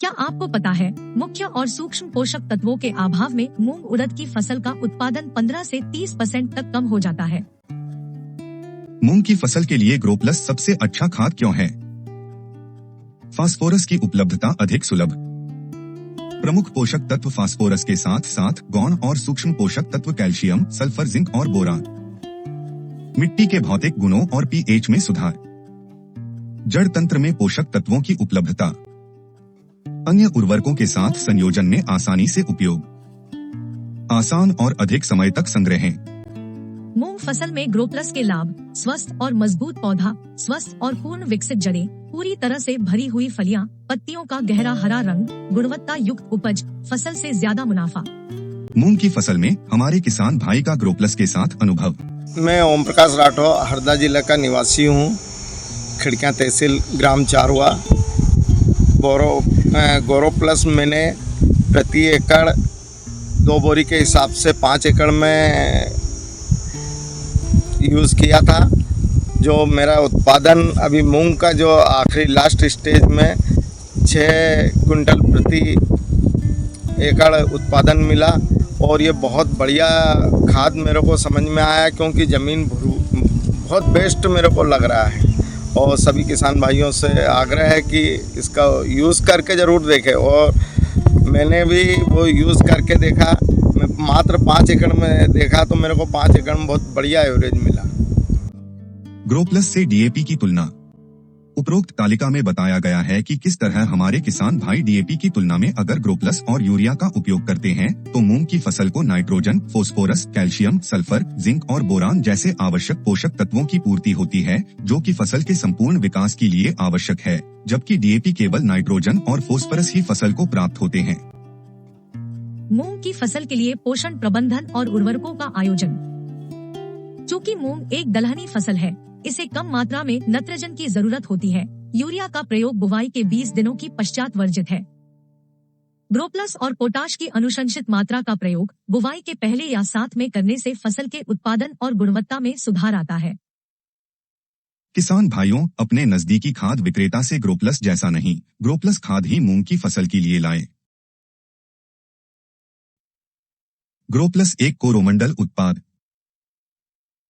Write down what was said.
क्या आपको पता है मुख्य और सूक्ष्म पोषक तत्वों के अभाव में मूंग उड़द की फसल का उत्पादन 15 से 30% तक कम हो जाता है। मूंग की फसल के लिए ग्रोप्लस सबसे अच्छा खाद क्यों है? फास्फोरस की उपलब्धता अधिक सुलभ। प्रमुख पोषक तत्व फास्फोरस के साथ साथ गौण और सूक्ष्म पोषक तत्व कैल्शियम, सल्फर, जिंक और बोरान। मिट्टी के भौतिक गुणों और पीएच में सुधार। जड़ तंत्र में पोषक तत्वों की उपलब्धता। अन्य उर्वरकों के साथ संयोजन में आसानी से उपयोग। आसान और अधिक समय तक संग्रह। मूंग फसल में ग्रोप्लस के लाभ: स्वस्थ और मजबूत पौधा, स्वस्थ और पूर्ण विकसित जड़ें, पूरी तरह से भरी हुई फलियां, पत्तियों का गहरा हरा रंग, गुणवत्ता युक्त उपज, फसल से ज्यादा मुनाफा। मूंग की फसल में हमारे किसान भाई का ग्रोप्लस के साथ अनुभव। मैं ओम प्रकाश राठौर हरदा जिले का निवासी हूँ। खिड़कियाँ तहसील ग्राम चारवा। गौरव प्लस मैंने प्रति एकड़ 2 बोरी के हिसाब से 5 एकड़ में यूज़ किया था। जो मेरा उत्पादन अभी मूंग का जो आखिरी लास्ट स्टेज में 6 कुंटल प्रति एकड़ उत्पादन मिला और ये बहुत बढ़िया खाद मेरे को समझ में आया, क्योंकि ज़मीन बहुत बेस्ट मेरे को लग रहा है। और सभी किसान भाइयों से आग्रह है कि इसका यूज़ करके ज़रूर देखें। और मैंने भी वो यूज़ करके देखा। मैं मात्र 5 एकड़ में देखा तो मेरे को 5 एकड़ में बहुत बढ़िया एवरेज मिला। ग्रोप्लस से डीएपी की तुलना। उपरोक्त तालिका में बताया गया है कि किस तरह हमारे किसान भाई डीएपी की तुलना में अगर ग्रोप्लस और यूरिया का उपयोग करते हैं तो मूंग की फसल को nitrogen, phosphorus, calcium, sulphur, zinc और बोरान जैसे आवश्यक पोषक तत्वों की पूर्ति होती है, जो कि फसल के संपूर्ण विकास के लिए आवश्यक है, जबकि डीएपी केवल नाइट्रोजन और फोस्फोरस ही फसल को प्राप्त होते हैं। मूंग की फसल के लिए पोषण प्रबंधन और उर्वरकों का आयोजन। चूँकि मूंग एक दलहनी फसल है, इसे कम मात्रा में नाइट्रोजन की जरूरत होती है। यूरिया का प्रयोग बुवाई के 20 दिनों की पश्चात वर्जित है। ग्रोप्लस और पोटाश की अनुशंसित मात्रा का प्रयोग बुवाई के पहले या साथ में करने से फसल के उत्पादन और गुणवत्ता में सुधार आता है। किसान भाइयों, अपने नजदीकी खाद विक्रेता से ग्रोप्लस जैसा नहीं, ग्रोप्लस खाद ही मूंग की फसल के लिए लाएं। ग्रोप्लस एक कोरोमंडल उत्पाद